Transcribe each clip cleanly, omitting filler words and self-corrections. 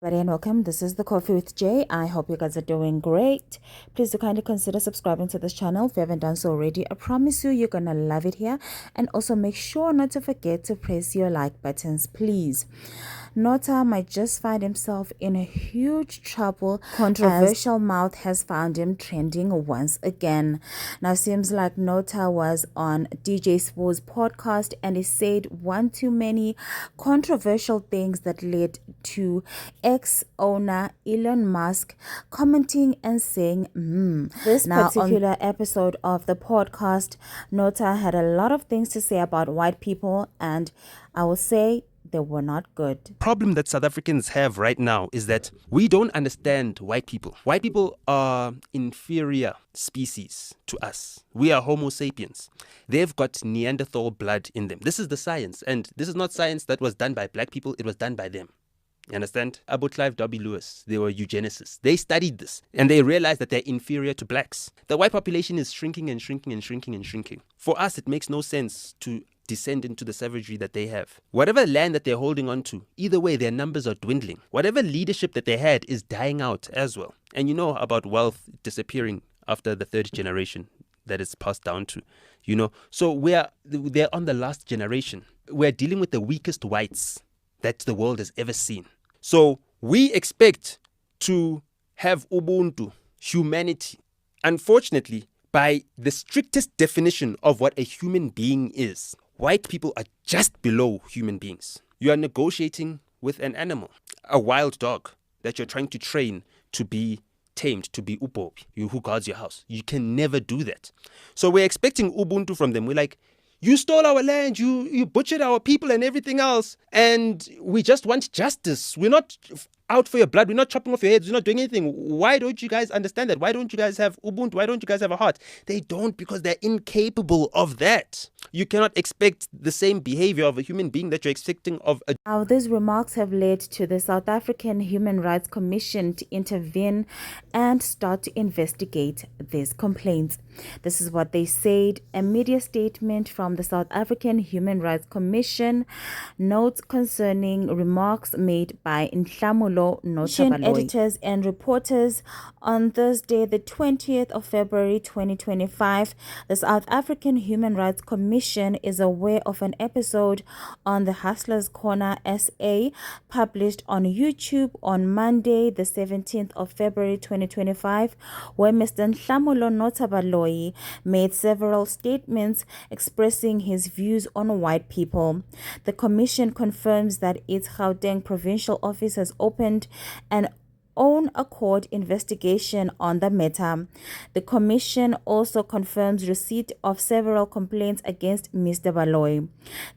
And welcome. This is the Coffee with Jay. I hope you guys are doing great. Please do kindly consider subscribing to this channel if you haven't done so already. I promise you're gonna love it here. And also make sure not to forget to press your like buttons, please. Nota might just find himself in a huge trouble. Controversial mouth has found him trending once again. Now seems like Nota was on DJ Spo's podcast and he said one too many controversial things that led to ex-owner Elon Musk commenting and saying This particular episode of the podcast, Nota had a lot of things to say about white people, and I will say they were not good. Problem that South Africans have right now is that we don't understand white people. White people are inferior species to us. We are Homo sapiens. They've got Neanderthal blood in them. This is the science, and this is not science that was done by black people. It was done by them. You understand? Abu Clive W. Lewis, they were eugenicists. They studied this and they realized that they're inferior to blacks. The white population is shrinking and shrinking and shrinking and shrinking. For us, it makes no sense to descend into the savagery that they have. Whatever land that they're holding on to, either way, their numbers are dwindling. Whatever leadership that they had is dying out as well. And you know about wealth disappearing after the third generation that is passed down to, So they're on the last generation. We're dealing with the weakest whites that the world has ever seen. So we expect to have Ubuntu, humanity. Unfortunately, by the strictest definition of what a human being is, white people are just below human beings. You are negotiating with an animal, a wild dog that you're trying to train to be tamed, to be upopi, you who guards your house. You can never do that. So we're expecting Ubuntu from them. We're like, you stole our land, you butchered our people and everything else, and we just want justice. We're not out for your blood. We're not chopping off your heads. We're not doing anything. Why don't you guys understand that? Why don't you guys have Ubuntu? Why don't you guys have a heart? They don't, because they're incapable of that. You cannot expect the same behavior of a human being that you're expecting of a... Now, these remarks have led to the South African Human Rights Commission to intervene and start to investigate these complaints. This is what they said. A media statement from the South African Human Rights Commission notes concerning remarks made by Nhlamulo Nota editors and reporters on Thursday, the 20th of February 2025. The South African Human Rights Commission is aware of an episode on the Hustlers Corner SA published on YouTube on Monday, the 17th of February 2025, where Mr. Nhlamulo Nota made several statements expressing his views on white people. The commission confirms that its Gauteng provincial office has opened an own accord investigation on the matter. The commission also confirms receipt of several complaints against Mr. Baloyi.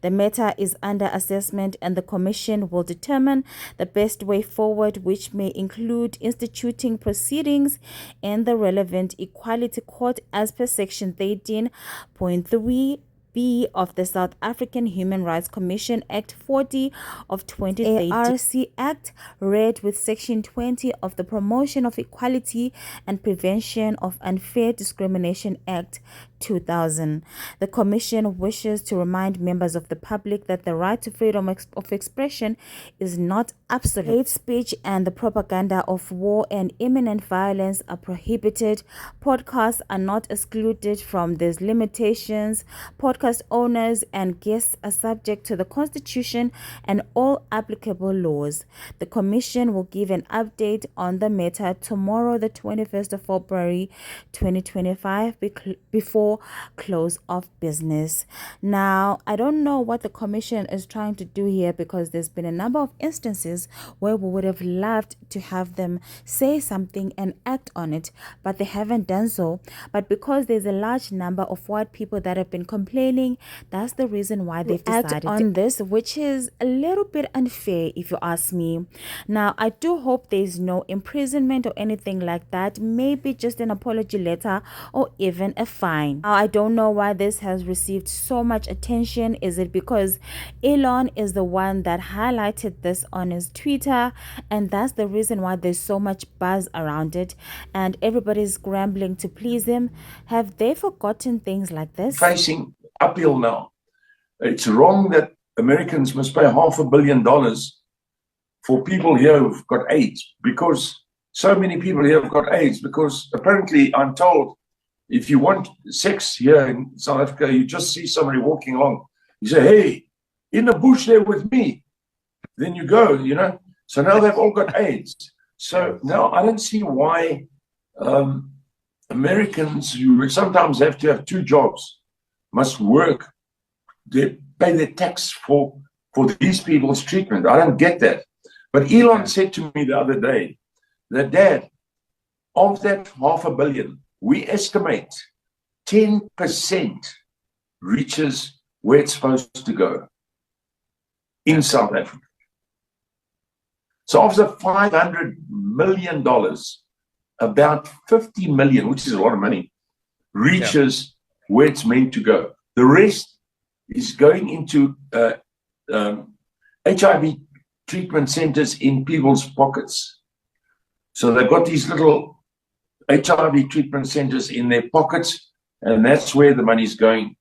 The matter is under assessment and the commission will determine the best way forward, which may include instituting proceedings in the relevant equality court as per section 13.3 B of the South African Human Rights Commission Act 40 of 2013. ARC Act read with Section 20 of the Promotion of Equality and Prevention of Unfair Discrimination Act 2000. The Commission wishes to remind members of the public that the right to freedom of expression is not absolute. Hate speech and the propaganda of war and imminent violence are prohibited. Podcasts are not excluded from these limitations. Podcast owners and guests are subject to the Constitution and all applicable laws. The Commission will give an update on the matter tomorrow, the 21st of February 2025, before close of business. Now, I don't know what the commission is trying to do here, because there's been a number of instances where we would have loved to have them say something and act on it, but they haven't done so. But because there's a large number of white people that have been complaining, that's the reason why they've decided on this, which is a little bit unfair if you ask me. Now, I do hope there's no imprisonment or anything like that, maybe just an apology letter or even a fine. Now, I don't know why this has received so much attention. Is it because Elon is the one that highlighted this on his Twitter, and that's the reason why there's so much buzz around it and everybody's scrambling to please him? Have they forgotten things like this? Facing uphill now. It's wrong that Americans must pay $500 million for people here who've got AIDS, because so many people here have got AIDS, because apparently I'm told if you want sex here in South Africa, you just see somebody walking along, you say, hey, in the bush there with me. Then you go, you know. So now they've all got AIDS. So now I don't see why Americans who sometimes have to have two jobs must work, they pay their tax for these people's treatment. I don't get that. But Elon said to me the other day that, Dad, of that $500 million, we estimate 10% reaches where it's supposed to go in South Africa. So of the $500 million, about 50 million, which is a lot of money, reaches where it's meant to go. The rest is going into HIV treatment centers in people's pockets. So they've got these little HIV treatment centers in their pockets, and that's where the money's going,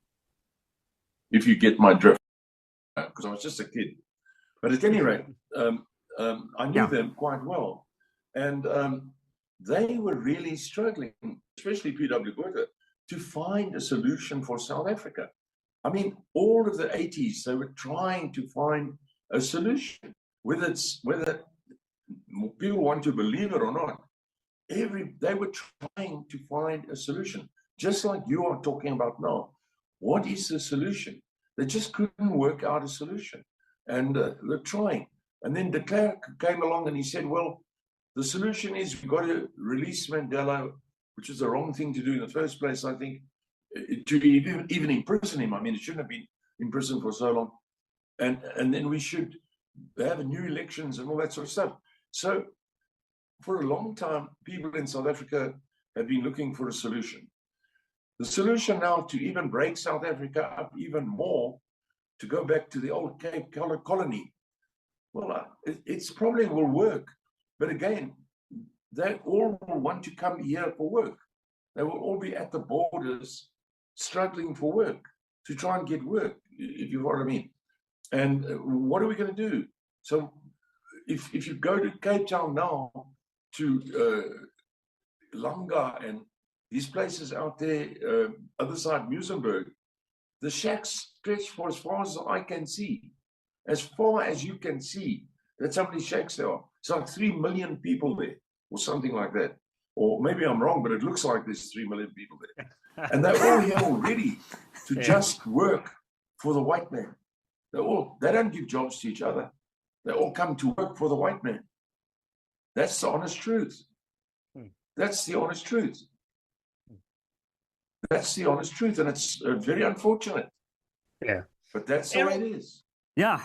if you get my drift. Because I was just a kid. But at any rate, I knew them quite well. And they were really struggling, especially P.W. Botha, to find a solution for South Africa. I mean, all of the 80s, they were trying to find a solution, whether people want to believe it or not. They were trying to find a solution, just like you are talking about now. What is the solution? They just couldn't work out a solution. And they're trying. And then de Klerk came along and he said, well, the solution is we've got to release Mandela, which is the wrong thing to do in the first place, I think, to even imprison him. I mean, it shouldn't have been in prison for so long. And then we should have new elections and all that sort of stuff. So for a long time, people in South Africa have been looking for a solution. The solution now to even break South Africa up even more, to go back to the old Cape colony, well, it's probably will work. But again, they all will want to come here for work. They will all be at the borders struggling for work, to try and get work, if you know what I mean. And what are we going to do? So if you go to Cape Town now, to Langa and these places out there, other side Muizenberg, the shacks stretch for as far as I can see. As far as you can see, that's how many shacks there are. It's like 3 million people there, or something like that. Or maybe I'm wrong, but it looks like there's 3 million people there. And they're all here already to just work for the white man. They don't give jobs to each other. They all come to work for the white man. That's the honest truth. That's the honest truth. That's the honest truth. And it's very unfortunate. Yeah. But that's the way it is. Yeah.